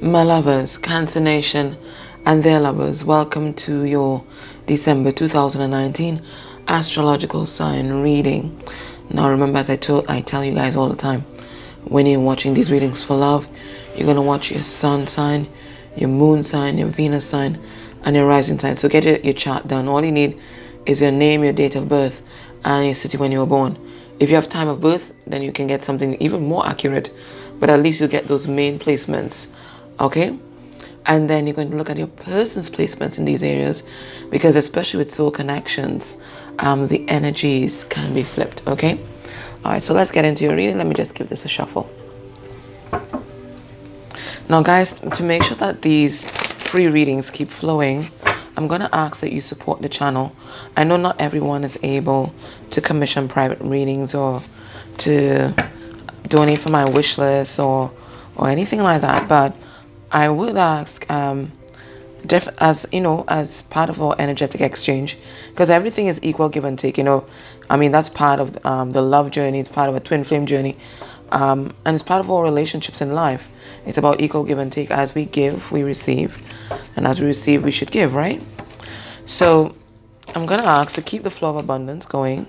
My lovers, Cancer Nation and their lovers, welcome to your December 2019 astrological sign reading. Now remember, as I tell you guys all the time, when you're watching these readings for love, you're going to watch your sun sign, your moon sign, your Venus sign, and your rising sign. So get your chart done. All you need is your name, your date of birth, and your city when you were born. If you have time of birth, then you can get something even more accurate, but at least you'll get those main placements. Okay, and then you're going to look at your person's placements in these areas, because especially with soul connections, the energies can be flipped. Okay, all right, so let's get into your reading. Let me just give this a shuffle. Now guys, to make sure that these free readings keep flowing, I'm going to ask that you support the channel. I know not everyone is able to commission private readings or to donate for my wish list or anything like that, but I would ask, as you know, as part of our energetic exchange, because everything is equal give and take. You know, I mean, that's part of the love journey. It's part of a twin flame journey, and it's part of our relationships in life. It's about equal give and take. As we give, we receive, and as we receive, we should give, right? So, I'm gonna ask to keep the flow of abundance going.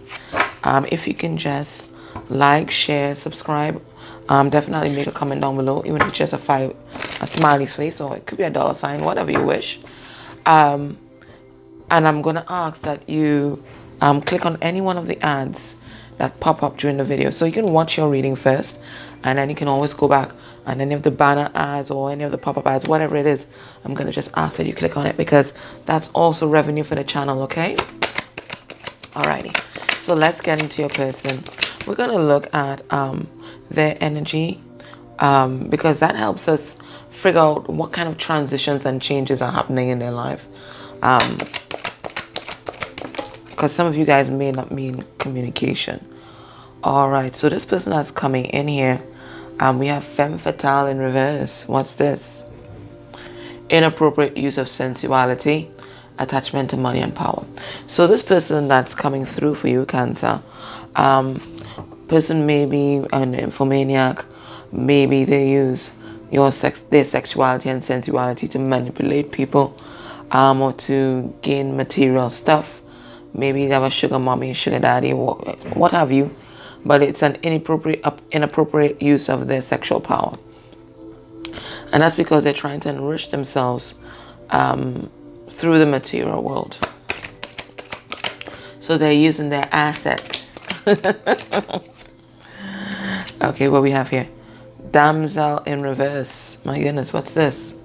If you can just like, share, subscribe. Definitely make a comment down below, even if it's just a smiley's face, or it could be a dollar sign, whatever you wish. And I'm going to ask that you click on any one of the ads that pop up during the video. So you can watch your reading first, and then you can always go back, and any of the banner ads or any of the pop-up ads, whatever it is, I'm going to just ask that you click on it, because that's also revenue for the channel, okay? Alrighty, so let's get into your person. We're going to look at their energy, because that helps us figure out what kind of transitions and changes are happening in their life. Because some of you guys may not mean communication. All right, so this person that's coming in here, we have femme fatale in reverse. What's this? Inappropriate use of sensuality, attachment to money and power. So this person that's coming through for you, Cancer, person may be an infomaniac. Maybe they use their sexuality and sensuality to manipulate people, or to gain material stuff. Maybe they have a sugar mommy, sugar daddy, what have you. But it's an inappropriate use of their sexual power, and that's because they're trying to enrich themselves through the material world. So they're using their assets. Okay, what we have here? Damsel in reverse. My goodness, what's this?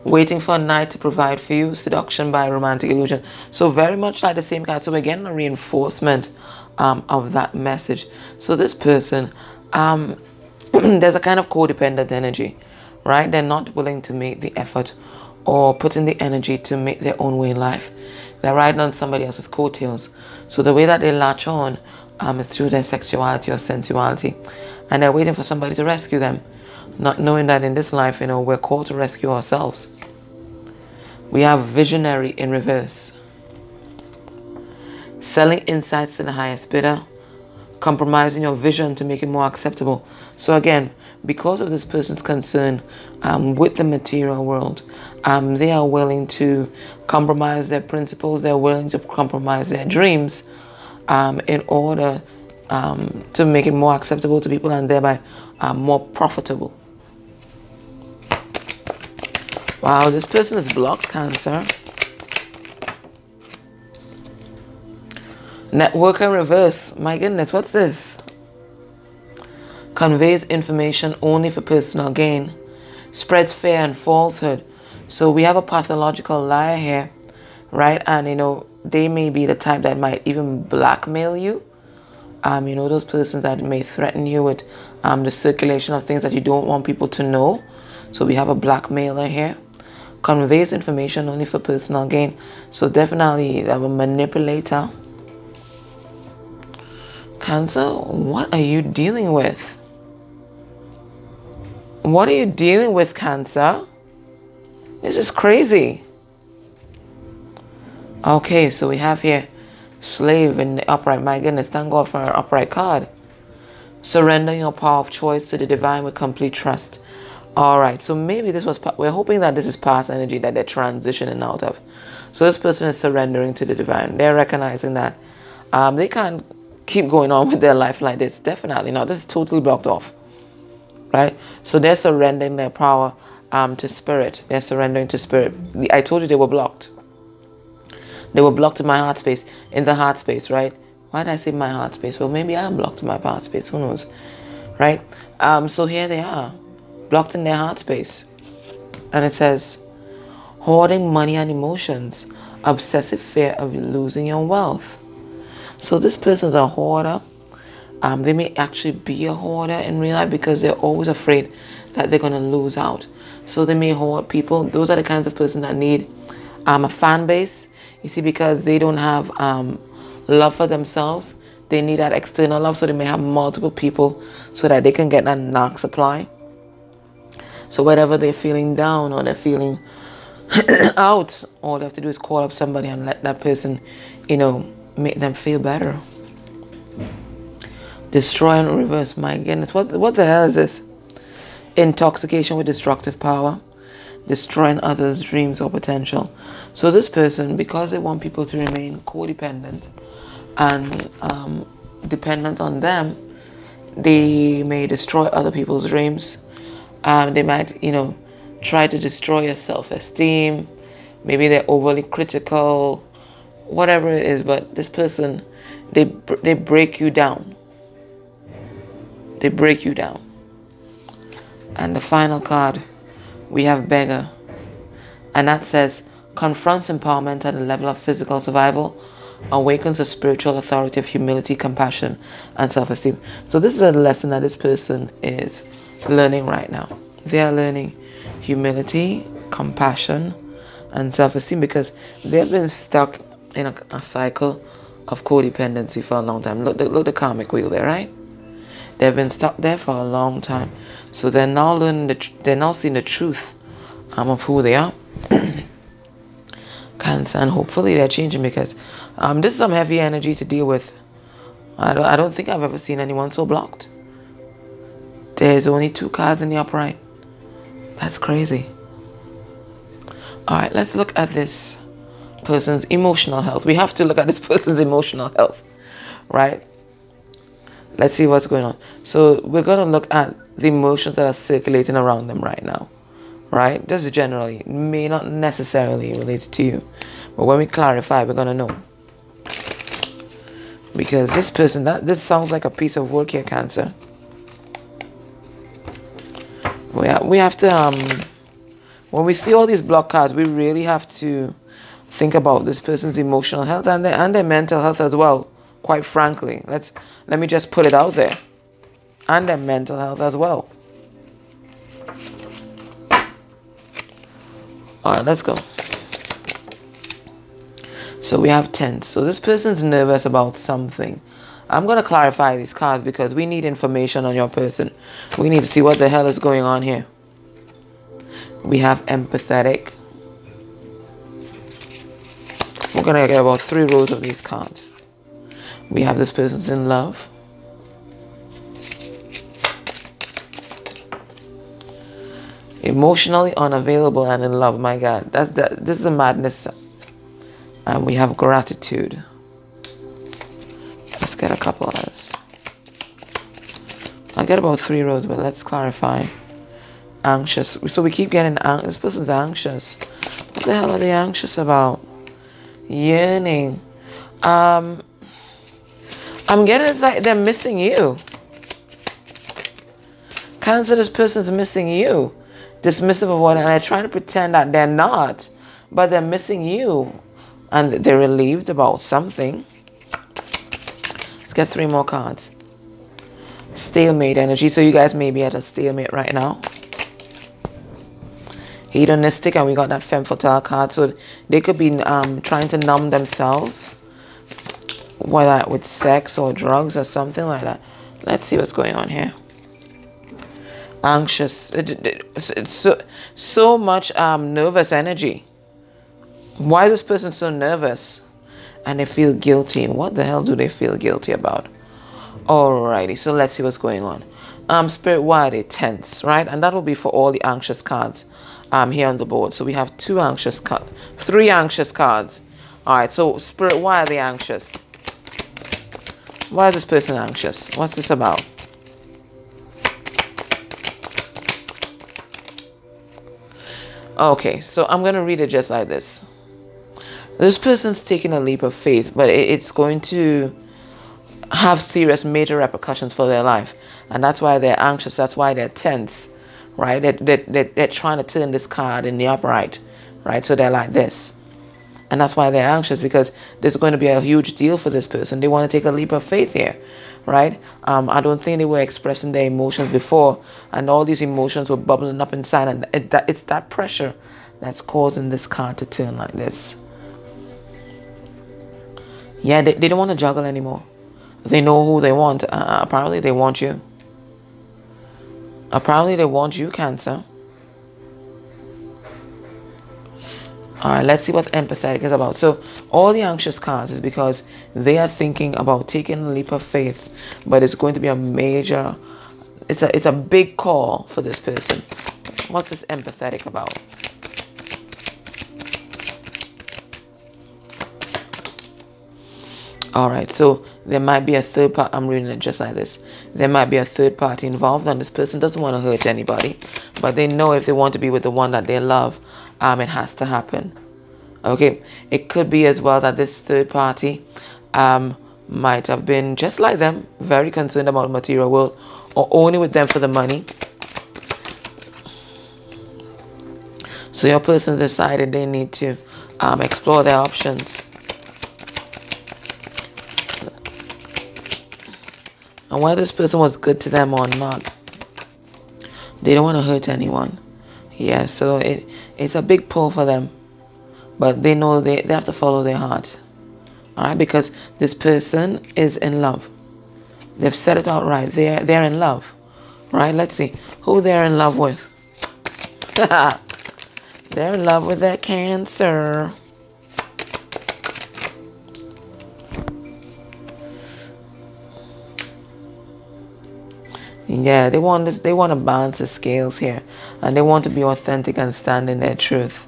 Waiting for a night to provide for you. Seduction by romantic illusion. So very much like the same card. So we're getting a reinforcement of that message. So this person, there's a kind of codependent energy, right? They're not willing to make the effort or put in the energy to make their own way in life. They're riding on somebody else's coattails. So the way that they latch on is through their sexuality or sensuality, and they're waiting for somebody to rescue them, not knowing that in this life, you know, we're called to rescue ourselves. We have visionary in reverse. Selling insights to the highest bidder, compromising your vision to make it more acceptable. So again, because of this person's concern with the material world, they are willing to compromise their principles. They're willing to compromise their dreams in order to make it more acceptable to people, and thereby more profitable. Wow, this person is blocked, Cancer. Networker in reverse. My goodness, what's this? Conveys information only for personal gain. Spreads fear and falsehood. So we have a pathological liar here, right? And you know, they may be the type that might even blackmail you. You know, those persons that may threaten you with the circulation of things that you don't want people to know. So we have a blackmailer here. Conveys information only for personal gain. So definitely have a manipulator. Cancer, what are you dealing with? What are you dealing with, Cancer? This is crazy. Okay, so we have here slave in the upright. My goodness, thank God for our upright card. Surrender your power of choice to the divine with complete trust. All right, so maybe this was, we're hoping that this is past energy that they're transitioning out of. So this person is surrendering to the divine. They're recognizing that they can't keep going on with their life like this. Definitely not. This is totally blocked off, right? So they're surrendering their power to spirit. They're surrendering to spirit. I told you they were blocked. They were blocked in my heart space, in the heart space, right? Why did I say my heart space? Well, maybe I am blocked in my heart space. Who knows, right? So here they are, blocked in their heart space. And it says, hoarding money and emotions, obsessive fear of losing your wealth. So this person's a hoarder. They may actually be a hoarder in real life because they're always afraid that they're going to lose out. So they may hoard people. Those are the kinds of person that need a fan base. You see, because they don't have love for themselves. They need that external love. So they may have multiple people so that they can get that knock supply. So whenever they're feeling down or they're feeling out, all they have to do is call up somebody and let that person, make them feel better. Destroy and reverse. My goodness, what the hell is this? Intoxication with destructive power, destroying others' dreams or potential. So this person, because they want people to remain codependent and dependent on them, they may destroy other people's dreams. They might, try to destroy your self-esteem. Maybe they're overly critical, whatever it is. But this person, they break you down. They break you down. And the final card, we have Beggar. And that says, confronts empowerment at the level of physical survival, awakens a spiritual authority of humility, compassion, and self-esteem. So this is a lesson that this person is learning right now. They are learning humility, compassion, and self-esteem because they've been stuck in a cycle of codependency for a long time. Look the karmic wheel there, right? They've been stuck there for a long time. So they're now learning, they're now seeing the truth of who they are. Cancer, and hopefully they're changing because this is some heavy energy to deal with. I don't think I've ever seen anyone so blocked. There's only 2 cards in the upright. That's crazy. All right, let's look at this person's emotional health. We have to look at this person's emotional health, right? Let's see what's going on. So we're going to look at the emotions that are circulating around them right now, right? Just generally, may not necessarily relate to you. But when we clarify, we're going to know. Because this person, this sounds like a piece of work here, Cancer. We have to, when we see all these block cards, we really have to think about this person's emotional health and their mental health as well, quite frankly. Let me just put it out there. And their mental health as well. All right, let's go. So we have tense. So this person's nervous about something. I'm going to clarify these cards because we need information on your person. We need to see what the hell is going on here. We have empathetic. We're going to get about 3 rows of these cards. We have this person's in love. Emotionally unavailable and in love. My God, this is a madness. And we have gratitude. Let's get a couple others. I'll get about 3 rows, but let's clarify. Anxious. So we keep getting this person's anxious. What the hell are they anxious about? Yearning. I'm getting it's like they're missing you. Cancer, this person's missing you. Dismissive of what, and they're trying to pretend that they're not, but they're missing you. And they're relieved about something. Let's get 3 more cards. Stalemate energy. So you guys may be at a stalemate right now. Hedonistic, and we got that femme fatale card. So they could be trying to numb themselves, whether with sex or drugs or something like that. Let's see what's going on here. Anxious. It's so much nervous energy. Why is this person so nervous? And they feel guilty. And what the hell do they feel guilty about? Alrighty, so let's see what's going on. Spirit, why are they tense, right? And that will be for all the anxious cards here on the board. So we have three anxious cards. All right, so Spirit, why are they anxious? Why is this person anxious? What's this about? Okay, so I'm going to read it just like this. This person's taking a leap of faith, but it's going to have serious major repercussions for their life. And that's why they're anxious. That's why they're tense, right? They're trying to turn this card in the upright, right? So they're like this. And that's why they're anxious, because there's going to be a huge deal for this person. They want to take a leap of faith here, right? I don't think they were expressing their emotions before, and all these emotions were bubbling up inside, and it's that pressure that's causing this card to turn like this. Yeah, they don't want to juggle anymore. They know who they want. Apparently they want you. Apparently they want you, Cancer. All right, let's see what empathetic is about. So all the anxious cards is because they are thinking about taking a leap of faith, but it's going to be a major, it's a big call for this person. What's this empathetic about? All right, so there might be a third party. I'm reading it just like this. There might be a third party involved, and this person doesn't want to hurt anybody, but they know if they want to be with the one that they love, it has to happen. Okay, it could be as well that this third party might have been just like them, very concerned about the material world, or only with them for the money. So your person decided they need to explore their options. And whether this person was good to them or not, they don't want to hurt anyone. Yeah, so it's a big pull for them. But they know they have to follow their heart. All right, because this person is in love. They've said it out right. They're in love. Right, let's see who they're in love with. They're in love with that Cancer. Yeah, they want this. They want to balance the scales here, and they want to be authentic and stand in their truth,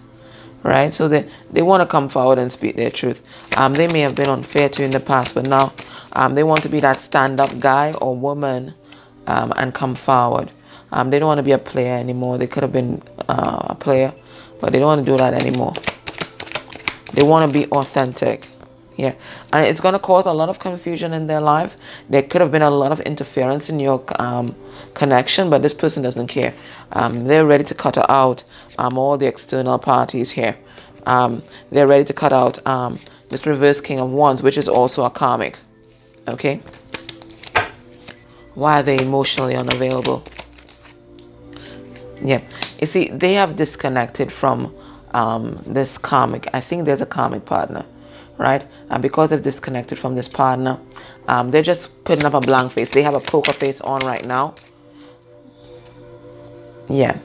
right? So they want to come forward and speak their truth. They may have been unfair to you in the past, but now they want to be that stand-up guy or woman and come forward. They don't want to be a player anymore. They could have been a player, but they don't want to do that anymore. They want to be authentic. Yeah, and it's going to cause a lot of confusion in their life. There could have been a lot of interference in your connection, but this person doesn't care. They're ready to cut out all the external parties here. They're ready to cut out this reverse King of Wands, which is also a karmic. Okay? Why are they emotionally unavailable? Yeah, you see, they have disconnected from this karmic. I think there's a karmic partner. Right? And because they've disconnected from this partner, they're just putting up a blank face. They have a poker face on right now. Yeah,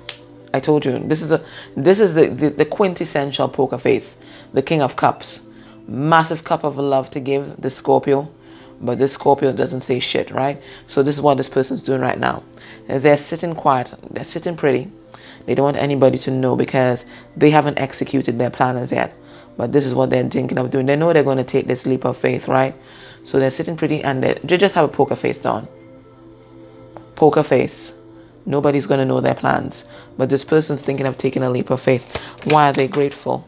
I told you. This is the quintessential poker face. The King of Cups. Massive cup of love to give the Scorpio. But this Scorpio doesn't say shit, right? So this is what this person's doing right now. They're sitting quiet. They're sitting pretty. They don't want anybody to know because they haven't executed their plan as yet. But this is what they're thinking of doing. They know they're going to take this leap of faith, right? So they're sitting pretty and they just have a poker face on. Poker face. Nobody's going to know their plans. But this person's thinking of taking a leap of faith. Why are they grateful?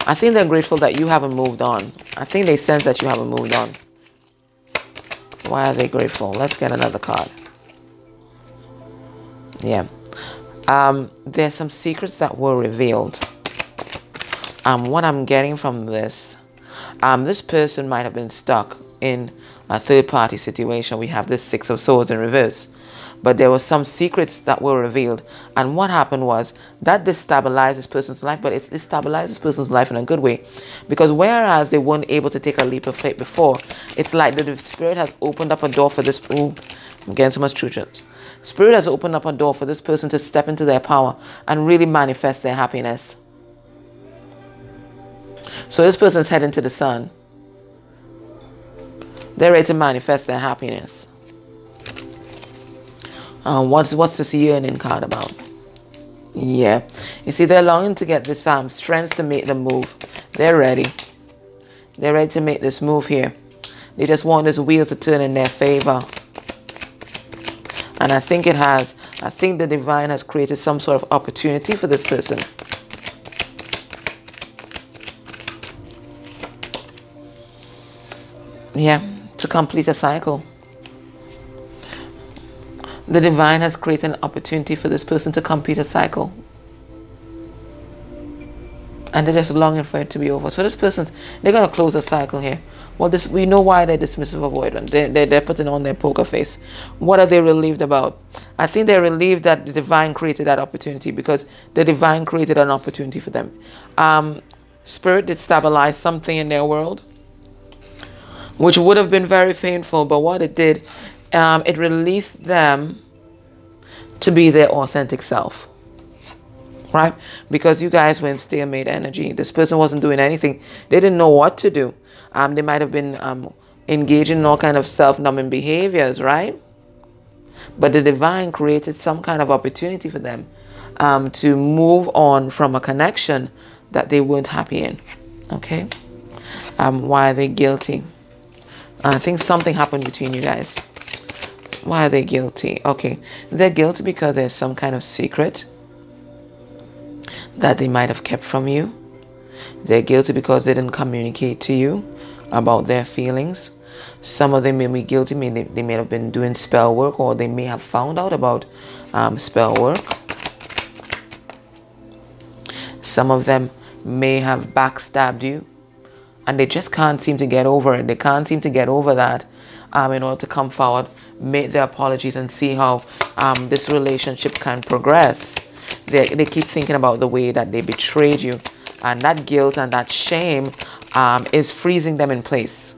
I think they're grateful that you haven't moved on. I think they sense that you haven't moved on. Why are they grateful? Let's get another card. Yeah. There's some secrets that were revealed. What I'm getting from this, this person might have been stuck in a third-party situation. We have this Six of Swords in reverse. But there were some secrets that were revealed. And what happened was that destabilized this person's life, but it's destabilized this person's life in a good way. Because whereas they weren't able to take a leap of faith before, it's like the Spirit has opened up a door for this. Ooh, I'm getting so much truth. Spirit has opened up a door for this person to step into their power and really manifest their happiness. So this person's heading to the sun. They're ready to manifest their happiness. What's this yearning card about? Yeah. You see, they're longing to get this strength to make the move. They're ready. They're ready to make this move here. They just want this wheel to turn in their favor. And I think it has. I think the divine has created some sort of opportunity for this person. Yeah, to complete a cycle. The divine has created an opportunity for this person to complete a cycle. And they're just longing for it to be over. So this person's, they're going to close a cycle here. Well, we know why they're dismissive avoidant. They're putting on their poker face. What are they relieved about? I think they're relieved that the divine created that opportunity, because the divine created an opportunity for them. Spirit did stabilize something in their world, which would have been very painful. But what it did, it released them to be their authentic self. Right? Because you guys were in stalemate energy. This person wasn't doing anything. They didn't know what to do. They might have been engaging in all kind of self-numbing behaviors, right? But the divine created some kind of opportunity for them to move on from a connection that they weren't happy in. Okay? Why are they guilty? I think something happened between you guys. Why are they guilty? Okay. They're guilty because there's some kind of secret that they might have kept from you. They're guilty because they didn't communicate to you about their feelings. Some of them may be guilty. They may have been doing spell work, or they may have found out about spell work. Some of them may have backstabbed you, and they just can't seem to get over it. They can't seem to get over that in order to come forward, make their apologies, and see how this relationship can progress. They keep thinking about the way that they betrayed you, and that guilt and that shame is freezing them in place.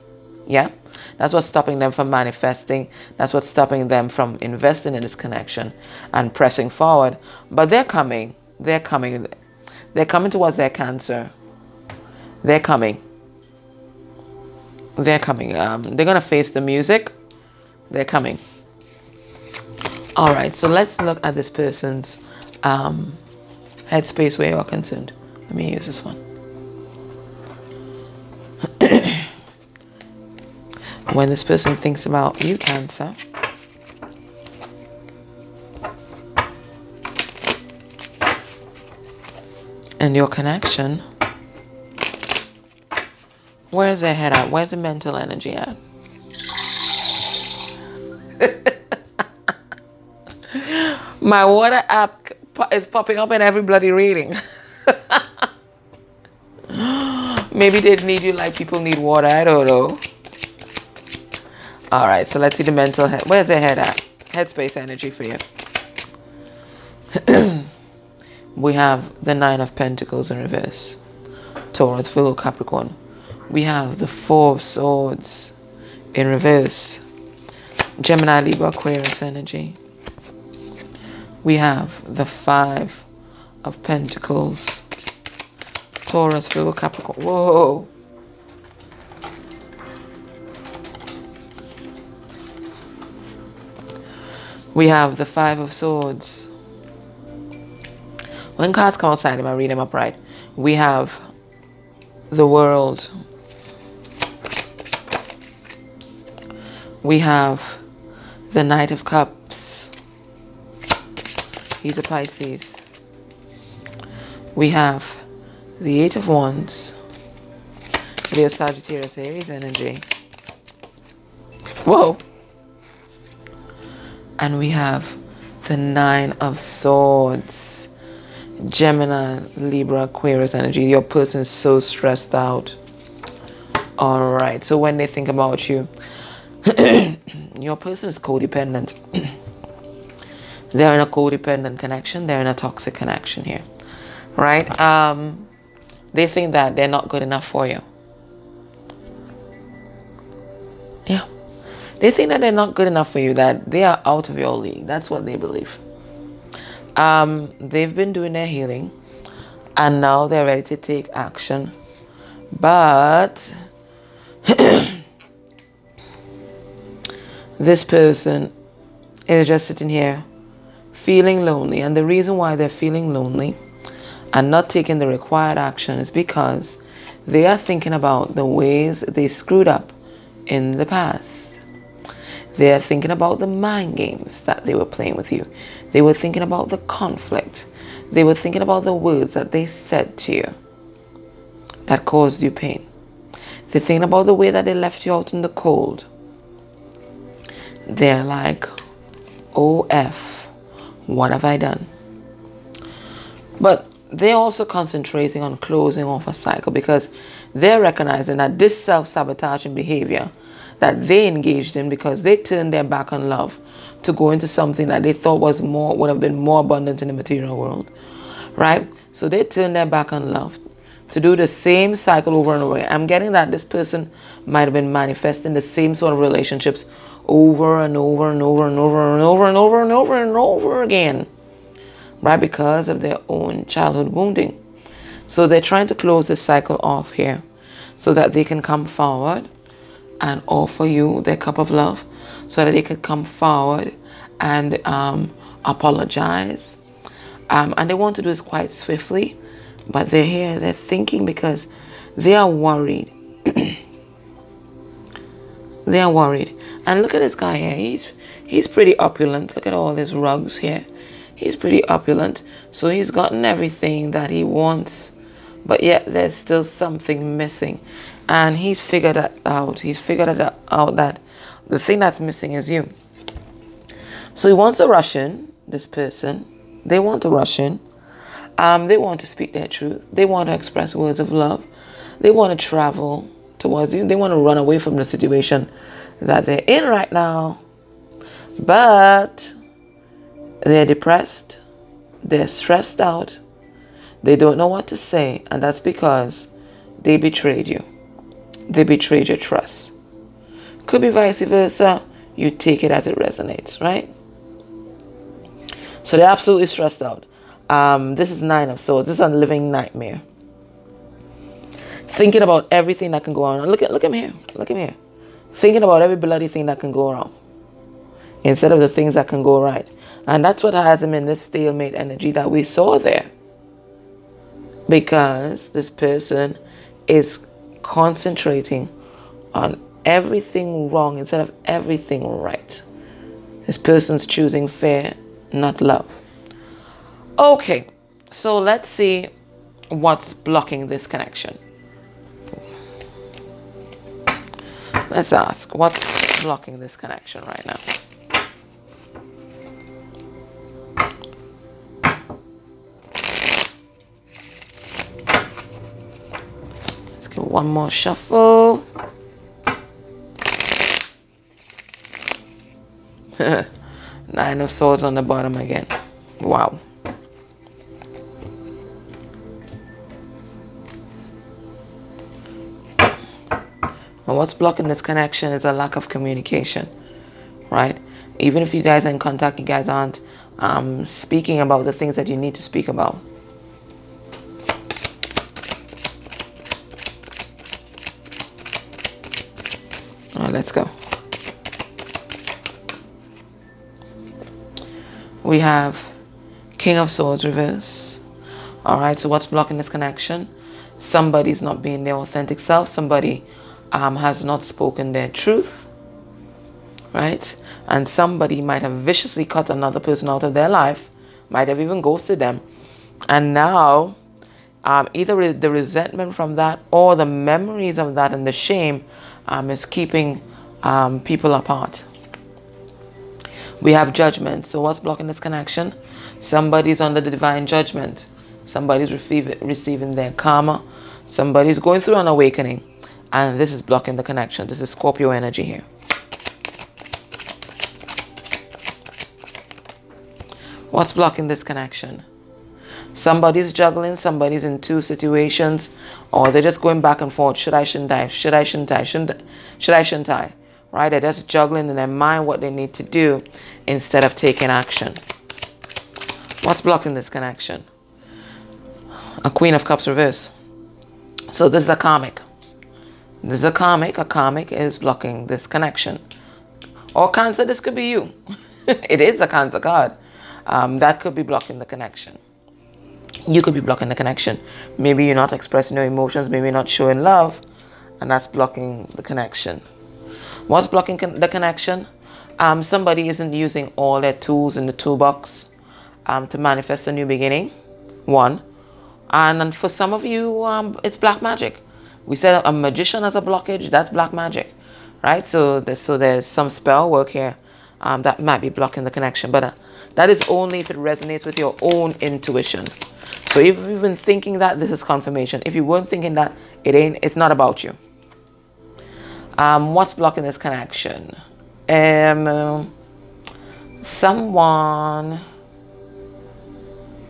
Yeah, that's what's stopping them from manifesting. That's what's stopping them from investing in this connection and pressing forward. But they're coming. They're coming. They're coming towards their Cancer. They're coming. They're coming. They're gonna face the music. They're coming. All right. So let's look at this person's headspace where you are concerned. Let me use this one. When this person thinks about you, Cancer, and your connection, where's their head at? Where's the mental energy at? My water app is popping up in every bloody reading. Maybe they need you like people need water. I don't know. All right, so let's see the mental head. Where's their head at? Headspace energy for you. We have the Nine of Pentacles in reverse. Taurus, Virgo, Capricorn. We have the Four of Swords in reverse. Gemini, Libra, Aquarius energy. We have the Five of Pentacles. Taurus, Virgo, Capricorn. Whoa. We have the Five of Swords. When cards come outside, if I read them upright, we have the World. We have the Knight of Cups. He's a Pisces. We have the Eight of Wands. Leo, Sagittarius, Aries energy. Whoa. And we have the Nine of Swords. Gemini, Libra, Aquarius energy. Your person is so stressed out. All right. So when they think about you, your person is codependent. They're in a codependent connection. They're in a toxic connection here. Right? They think that they're not good enough for you. Yeah. They think that they're not good enough for you, that they are out of your league. That's what they believe. They've been doing their healing, and now they're ready to take action. But This person is just sitting here feeling lonely. And the reason why they're feeling lonely and not taking the required action is because they are thinking about the ways they screwed up in the past. They are thinking about the mind games that they were playing with you. They were thinking about the conflict. They were thinking about the words that they said to you that caused you pain. They're thinking about the way that they left you out in the cold. They're like, oh F, what have I done? But they're also concentrating on closing off a cycle because they're recognizing that this self-sabotaging behavior that they engaged in, because they turned their back on love to go into something that they thought was more, would have been more abundant in the material world, right? So they turned their back on love to do the same cycle over and over. I'm getting that this person might have been manifesting the same sort of relationships over and over and over and over and over and over and over and over again, right? Because of their own childhood wounding. So they're trying to close this cycle off here so that they can come forward and offer you their cup of love, so that they could come forward and apologize. And they want to do this quite swiftly, but they're here, they're thinking because they are worried. They are worried. And look at this guy here. He's pretty opulent. Look at all his rugs here. He's pretty opulent. So he's gotten everything that he wants, but yet there's still something missing. And he's figured it out. He's figured it out that the thing that's missing is you. So he wants to rush in, this person. They want to rush in. They want to speak their truth. They want to express words of love. They want to travel towards you. They want to run away from the situation that they're in right now. But they're depressed. They're stressed out. They don't know what to say. And that's because they betrayed you. They betrayed your trust. Could be vice versa. You take it as it resonates, right? So they're absolutely stressed out. This is 9 of Swords. This is a living nightmare. Thinking about everything that can go on. Look at him here. Look at him here. Thinking about every bloody thing that can go wrong instead of the things that can go right. And that's what has him in this stalemate energy that we saw there. Because this person is concentrating on everything wrong instead of everything right. This person's choosing fear, not love. Okay, so let's see what's blocking this connection. Let's ask, what's blocking this connection right now? Let's give one more shuffle. 9 of Swords on the bottom again. Wow. And what's blocking this connection is a lack of communication, right? Even if you guys are in contact, you guys aren't speaking about the things that you need to speak about. All right, let's go. We have King of Swords reverse. All right, so what's blocking this connection? Somebody's not being their authentic self. Somebody has not spoken their truth, right? And somebody might have viciously cut another person out of their life, might have even ghosted them. And now, either the resentment from that or the memories of that and the shame is keeping people apart. We have judgment. So what's blocking this connection? Somebody's under the divine judgment. Somebody's receiving their karma. Somebody's going through an awakening. And this is blocking the connection. This is Scorpio energy here. What's blocking this connection? Somebody's juggling. Somebody's in 2 situations. Or they're just going back and forth. Should I, shouldn't I? Should I, shouldn't I? Should I, shouldn't I? Right? They're just juggling in their mind what they need to do instead of taking action. What's blocking this connection? A Queen of Cups reverse. So this is a karmic. This is a karmic. A karmic is blocking this connection. Or Cancer, this could be you. It is a Cancer card. That could be blocking the connection. You could be blocking the connection. Maybe you're not expressing your emotions. Maybe you're not showing love. And that's blocking the connection. What's blocking the connection? Somebody isn't using all their tools in the toolbox to manifest a new beginning. One. And for some of you, it's black magic. We said a magician has a blockage. That's black magic. Right? So there's some spell work here that might be blocking the connection. But that is only if it resonates with your own intuition. So if you've been thinking that, this is confirmation. If you weren't thinking that, it's not about you. What's blocking this connection? Someone,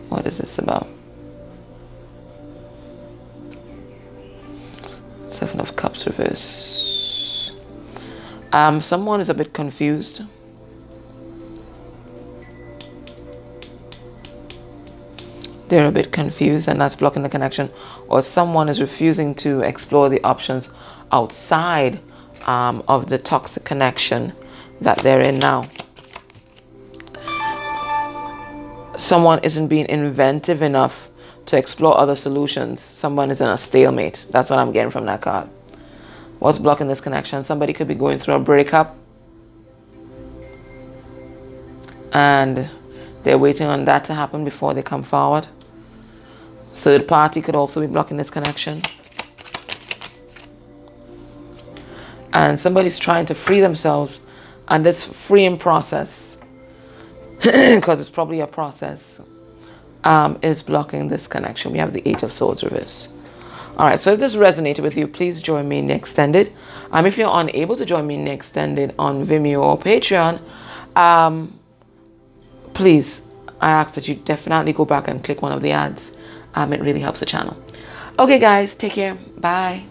what is this about? Seven of Cups reverse. Someone is a bit confused. They're a bit confused, and that's blocking the connection. Or someone is refusing to explore the options outside of the toxic connection that they're in now. Someone isn't being inventive enough to explore other solutions. Someone is in a stalemate. That's what I'm getting from that card. What's blocking this connection? Somebody could be going through a breakup, and they're waiting on that to happen before they come forward. Third party could also be blocking this connection. And somebody's trying to free themselves, and this freeing process, because it's probably a process, is blocking this connection. We have the Eight of Swords reverse. All right, so if this resonated with you, please join me in the extended. If you're unable to join me in the extended on Vimeo or Patreon, please, I ask that you definitely go back and click one of the ads. It really helps the channel. Okay, guys, take care. Bye.